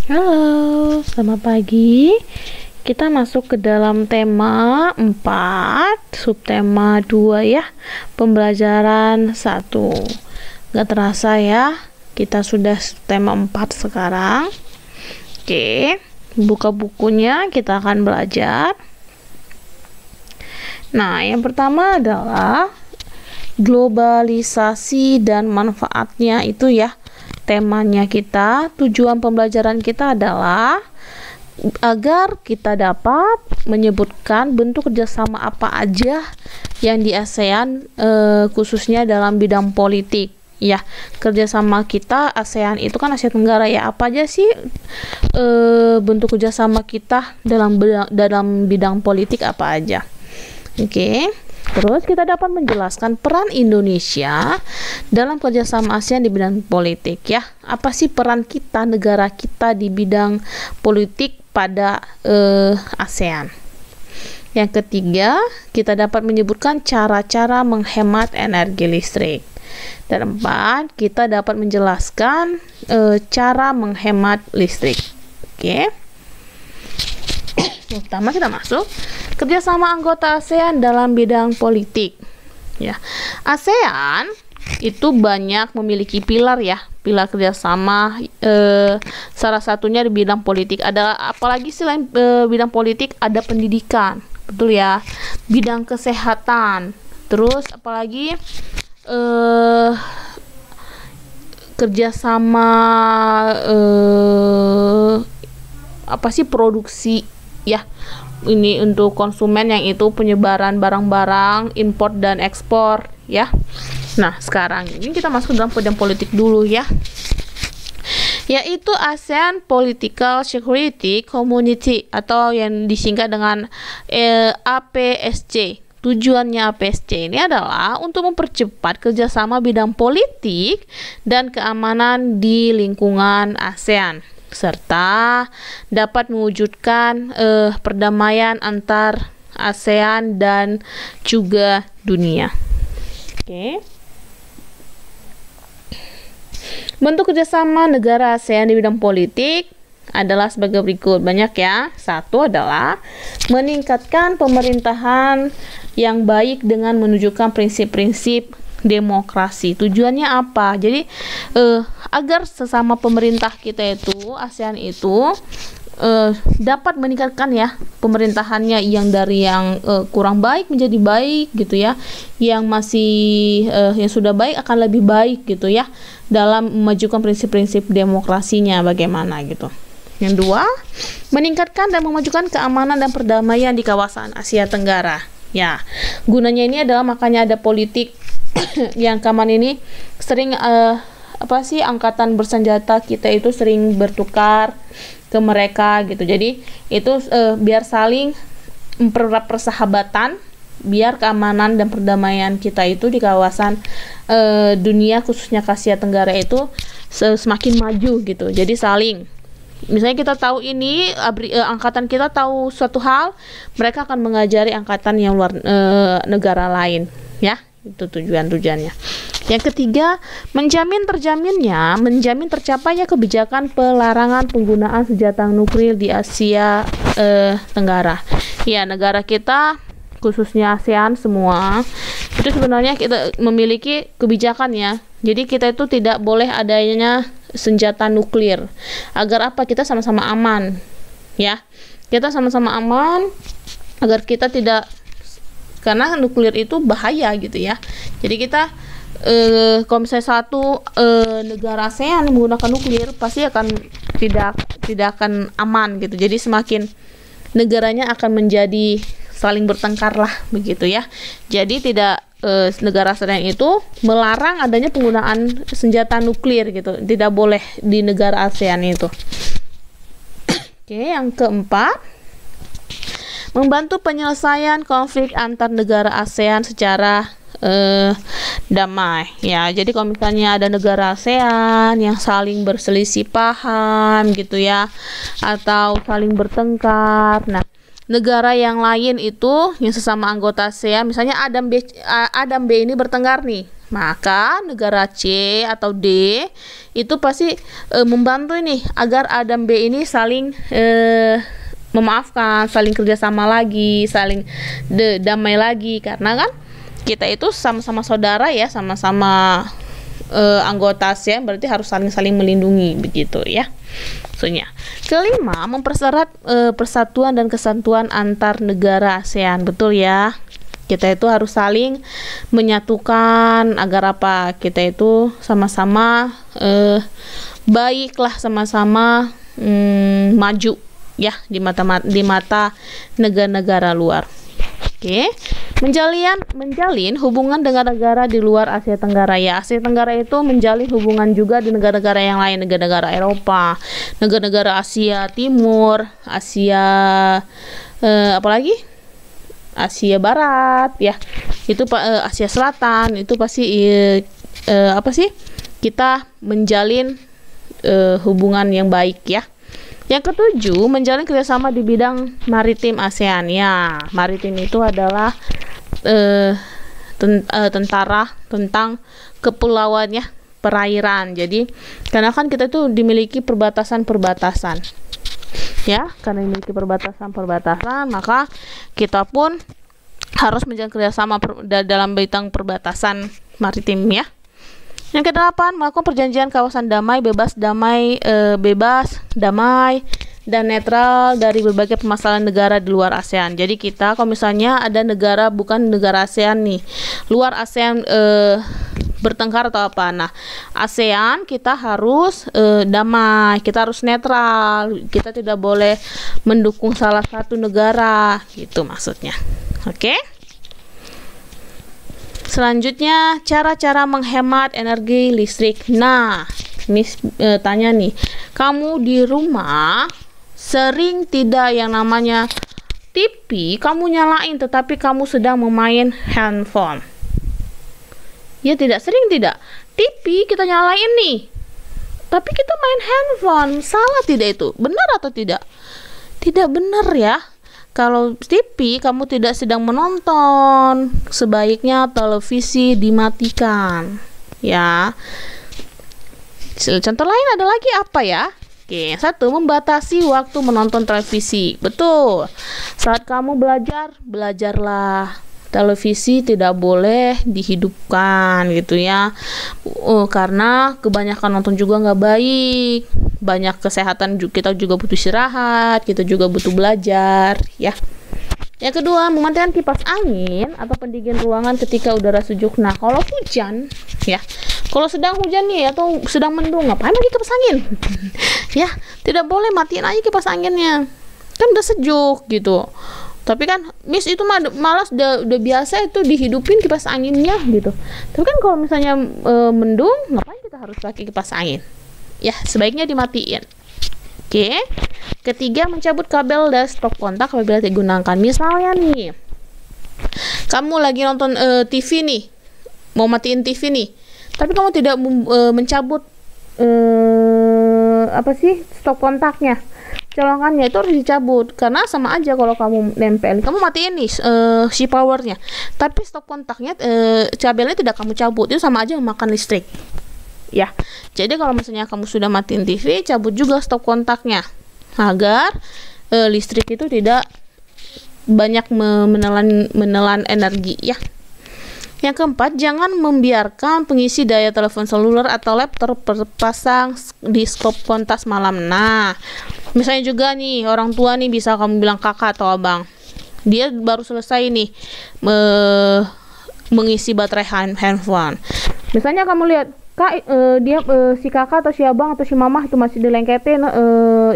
Halo, selamat pagi. Kita masuk ke dalam tema 4, subtema 2 ya. Pembelajaran 1. Gak terasa ya, kita sudah subtema 4 sekarang. Oke, buka bukunya, kita akan belajar. Nah, yang pertama adalah globalisasi dan manfaatnya itu ya. Temanya kita, tujuan pembelajaran kita adalah agar kita dapat menyebutkan bentuk kerjasama apa aja yang di ASEAN, khususnya dalam bidang politik ya. Kerjasama kita ASEAN itu kan Asia Tenggara ya, apa aja sih bentuk kerjasama kita dalam bidang politik apa aja. Oke. Terus kita dapat menjelaskan peran Indonesia dalam kerjasama ASEAN di bidang politik ya. Apa sih peran kita, negara kita di bidang politik pada ASEAN. Yang ketiga, kita dapat menyebutkan cara-cara menghemat energi listrik. Dan 4, kita dapat menjelaskan cara menghemat listrik. Oke. Yang pertama kita masuk kerjasama anggota ASEAN dalam bidang politik ya. ASEAN itu banyak memiliki pilar ya, pilar kerjasama, salah satunya di bidang politik. Ada apalagi selain bidang politik, ada pendidikan, betul ya, bidang kesehatan, terus apalagi kerjasama apa sih, produksi ya, ini untuk konsumen, yang itu penyebaran barang-barang, impor dan ekspor ya. Nah, sekarang ini kita masuk dalam bidang politik dulu ya, yaitu ASEAN Political Security Community atau yang disingkat dengan APSC. Tujuannya APSC ini adalah untuk mempercepat kerjasama bidang politik dan keamanan di lingkungan ASEAN, serta dapat mewujudkan perdamaian antar ASEAN dan juga dunia. Oke. Bentuk kerjasama negara ASEAN di bidang politik adalah sebagai berikut, banyak ya. Satu adalah meningkatkan pemerintahan yang baik dengan menunjukkan prinsip-prinsip demokrasi. Tujuannya apa? Jadi agar sesama pemerintah kita itu, ASEAN itu dapat meningkatkan ya pemerintahannya, yang dari yang kurang baik menjadi baik gitu ya, yang masih yang sudah baik akan lebih baik gitu ya, dalam memajukan prinsip-prinsip demokrasinya bagaimana gitu. Yang dua, meningkatkan dan memajukan keamanan dan perdamaian di kawasan Asia Tenggara ya. Gunanya ini adalah, makanya ada politik yang keamanan ini sering angkatan bersenjata kita itu sering bertukar ke mereka gitu. Jadi itu biar saling mempererat persahabatan, biar keamanan dan perdamaian kita itu di kawasan dunia, khususnya Asia Tenggara itu semakin maju gitu. Jadi saling, misalnya kita tahu ini, angkatan kita tahu suatu hal, mereka akan mengajari angkatan yang luar negara lain ya. Itu tujuannya. Yang ketiga, menjamin tercapainya kebijakan pelarangan penggunaan senjata nuklir di Asia Tenggara. Ya, negara kita khususnya ASEAN semua itu sebenarnya kita memiliki kebijakan ya. Jadi kita itu tidak boleh adanya senjata nuklir. Agar apa? Kita sama-sama aman. Ya. Kita sama-sama aman agar kita tidak, karena nuklir itu bahaya gitu ya. Jadi kita kalau misalnya satu negara ASEAN menggunakan nuklir, pasti akan tidak akan aman gitu. Jadi semakin negaranya akan menjadi saling bertengkar lah begitu ya. Jadi tidak negara ASEAN itu melarang adanya penggunaan senjata nuklir gitu. Tidak boleh di negara ASEAN itu. Oke, yang keempat, membantu penyelesaian konflik antar negara ASEAN secara damai ya. Jadi kalau misalnya ada negara ASEAN yang saling berselisih paham gitu ya, atau saling bertengkar, nah negara yang lain itu yang sesama anggota ASEAN, misalnya Adam B ini bertengkar nih Maka negara C atau D itu pasti membantu ini agar A dan B ini saling memaafkan, saling kerjasama lagi, saling damai lagi, karena kan kita itu sama-sama saudara ya, sama-sama anggota ASEAN, berarti harus saling melindungi begitu ya. Maksudnya. Kelima, mempererat persatuan dan kesatuan antar negara ASEAN, betul ya. Kita itu harus saling menyatukan agar apa? Kita itu sama-sama baiklah, sama-sama maju ya di mata negara-negara luar. Oke, menjalin hubungan dengan negara di luar Asia Tenggara ya. Asia Tenggara itu menjalin hubungan juga di negara-negara yang lain, negara-negara Eropa, negara-negara Asia Timur, Asia apalagi Asia Barat ya. Itu Asia Selatan itu pasti apa sih? Kita menjalin hubungan yang baik ya. Yang ketujuh, menjalin kerjasama di bidang maritim ASEAN. Ya, maritim itu adalah tentara tentang kepulauan ya, perairan. Jadi, karena kan kita itu dimiliki perbatasan-perbatasan. Ya, karena dimiliki perbatasan-perbatasan, maka kita pun harus menjalin kerjasama dalam bidang perbatasan maritim ya. Yang kedelapan, melakukan perjanjian kawasan damai, bebas, damai, dan netral dari berbagai permasalahan negara di luar ASEAN. Jadi kita, kalau misalnya ada negara bukan negara ASEAN nih, luar ASEAN bertengkar atau apa, nah ASEAN kita harus damai, kita harus netral, kita tidak boleh mendukung salah satu negara, gitu maksudnya. Oke? Selanjutnya, cara-cara menghemat energi listrik. Nah, tanya nih, kamu di rumah sering tidak yang namanya TV kamu nyalain tetapi kamu sedang memain handphone? Ya tidak, sering tidak? TV kita nyalain nih, tapi kita main handphone. Salah tidak itu? Benar atau tidak? Tidak benar ya. Kalau TV kamu tidak sedang menonton, sebaiknya televisi dimatikan ya. Contoh lain ada lagi apa ya? Oke, satu, membatasi waktu menonton televisi. Betul. Saat kamu belajarlah. Televisi tidak boleh dihidupkan gitu ya. Karena kebanyakan nonton juga nggak baik. Banyak kesehatan, kita juga butuh istirahat, kita juga butuh belajar ya. Yang kedua, mematikan kipas angin atau pendingin ruangan ketika udara sejuk. Nah, kalau hujan ya, kalau sedang hujan nih atau sedang mendung, ngapain lagi kipas angin? Ya, tidak boleh, matiin aja kipas anginnya. Kan udah sejuk gitu. Tapi kan Miss itu malas, udah biasa itu dihidupin kipas anginnya gitu. Tapi kan kalau misalnya mendung, ngapain kita harus pakai kipas angin? Ya, sebaiknya dimatiin. Oke. Ketiga, mencabut kabel dan stop kontak apabila digunakan. Misalnya nih, kamu lagi nonton TV nih, mau matiin TV nih, tapi kamu tidak mencabut stop kontaknya. Colokannya itu harus dicabut, karena sama aja kalau kamu nempel, kamu matiin nih si powernya, tapi stop kontaknya kabelnya tidak kamu cabut, itu sama aja memakan listrik ya. Jadi kalau misalnya kamu sudah matiin TV, cabut juga stop kontaknya agar listrik itu tidak banyak menelan energi ya. Yang keempat, jangan membiarkan pengisi daya telepon seluler atau laptop terpasang di stop kontak malam. Nah, misalnya juga nih, orang tua nih, bisa kamu bilang kakak atau abang, dia baru selesai nih mengisi baterai handphone. Misalnya kamu lihat kak, si kakak atau si abang atau si mama itu masih dilengketin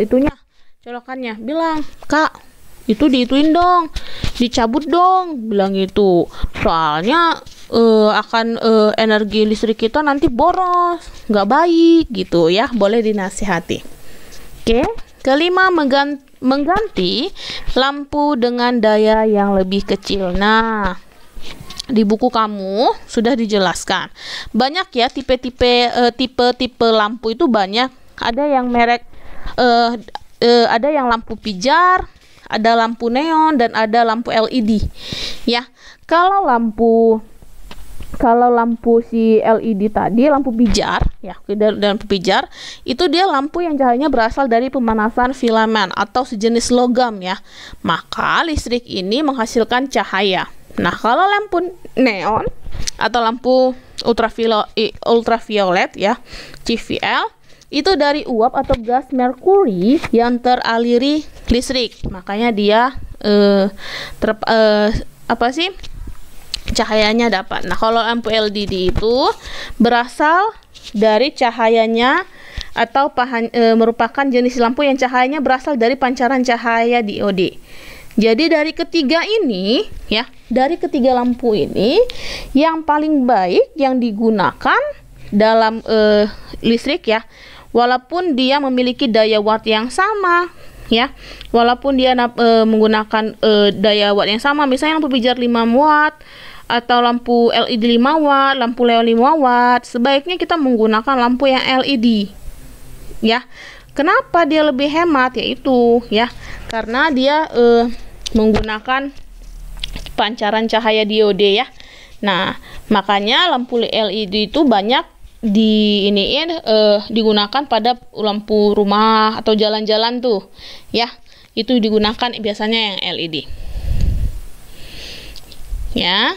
itunya, colokannya, bilang, kak, itu diituin dong, dicabut dong, bilang gitu. Soalnya akan energi listrik kita nanti boros, nggak baik gitu ya. Boleh dinasihati. Oke. Kelima, mengganti lampu dengan daya yang lebih kecil. Nah, di buku kamu sudah dijelaskan banyak ya tipe-tipe lampu itu banyak. Ada yang merek ada yang lampu pijar, ada lampu neon, dan ada lampu LED ya. Kalau kalau lampu si LED tadi, lampu pijar ya, dan lampu pijar itu dia lampu yang cahayanya berasal dari pemanasan filamen atau sejenis logam ya. Maka listrik ini menghasilkan cahaya. Nah, kalau lampu neon atau lampu ultraviolet ya, CVL, itu dari uap atau gas merkuri yang teraliri listrik. Makanya dia cahayanya dapat. Nah, kalau lampu LED itu berasal dari cahayanya atau merupakan jenis lampu yang cahayanya berasal dari pancaran cahaya diode. Jadi dari ketiga ini ya, dari ketiga lampu ini yang paling baik yang digunakan dalam listrik ya, walaupun dia memiliki daya watt yang sama ya, walaupun dia menggunakan daya watt yang sama, misalnya lampu pijar 5 watt atau lampu LED 5 watt, lampu neon 5 watt, sebaiknya kita menggunakan lampu yang LED ya. Kenapa dia lebih hemat? Yaitu ya, karena dia menggunakan pancaran cahaya diode ya. Nah, makanya lampu LED itu banyak digunakan pada lampu rumah atau jalan-jalan tuh ya, itu digunakan biasanya yang LED ya.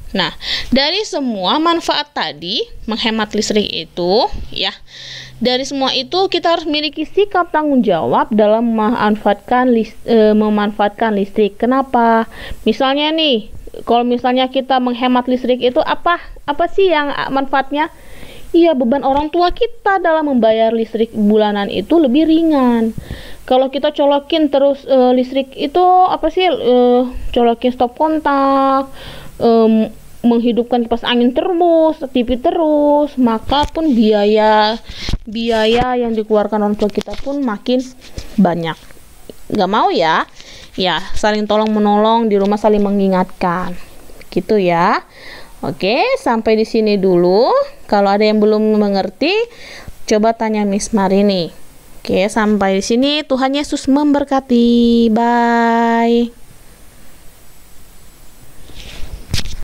Nah, dari semua manfaat tadi menghemat listrik itu ya, dari semua itu kita harus memiliki sikap tanggung jawab dalam memanfaatkan listrik. Kenapa? Misalnya nih, kalau misalnya kita menghemat listrik itu apa sih yang manfaatnya? Iya, beban orang tua kita dalam membayar listrik bulanan itu lebih ringan. Kalau kita colokin terus listrik itu colokin stop kontak, menghidupkan kipas angin terus, TV terus, maka pun biaya yang dikeluarkan orang tua kita pun makin banyak. Nggak mau ya? Ya, saling tolong menolong di rumah, saling mengingatkan. Gitu ya. Oke, sampai di sini dulu. Kalau ada yang belum mengerti, coba tanya Miss Marini. Oke, sampai di sini. Tuhan Yesus memberkati. Bye.